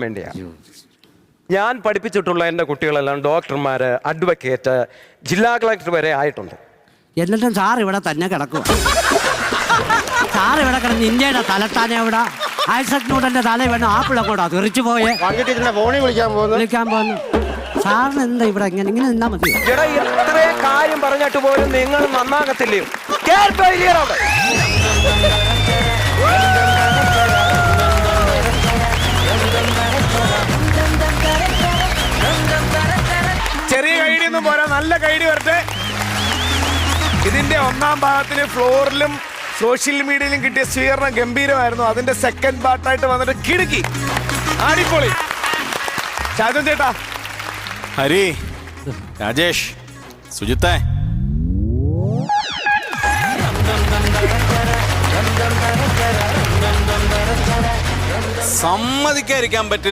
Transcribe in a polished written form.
വേണ്ടിയാ. ഞാൻ പഠിപ്പിച്ചിട്ടുള്ള എൻ്റെ കുട്ടികളെല്ലാം ഡോക്ടർമാര്, അഡ്വക്കേറ്റ്, ജില്ലാ കളക്ടർ വരെ ആയിട്ടുണ്ട്. എന്നിട്ടും സാർ ഇവിടെ തന്നെ കിടക്കും. സാർ ഇവിടെ കിടന്ന് ഇന്ത്യയുടെ തലത്താനെ ഇവിടെ ഐസക് ന്യൂട്ടന്റെ തല വേണം ആപ്പിളൊക്കെ തെറിച്ചു പോയെ വിളിക്കാൻ പോകുന്നു. സാറിന് എന്താ ഇവിടെ ഇങ്ങനെ നിന്നാ മതി. ഇത്രയും കാര്യം പറഞ്ഞിട്ട് പോലും നിങ്ങൾ നന്നാകത്തില്ലയോ? ചെറിയ കൈഡി ഒന്നും പോരാ, നല്ല കൈഡി വരട്ടെ. ഇതിന്റെ ഒന്നാം ഭാഗത്തിന് ഫ്ലോറിലും സോഷ്യൽ മീഡിയയിലും കിട്ടിയ സ്വീകരണം ഗംഭീരമായിരുന്നു. അതിന്റെ സെക്കൻഡ് പാർട്ടായിട്ട് വന്നിട്ട് കിടുക്കി ആടിപ്പൊളി. ഷാജൻ ചേട്ടാ, ഹരി, രാജേഷ്, സുജിത്തേ, സമ്മതിക്കാതിരിക്കാൻ പറ്റില്ല.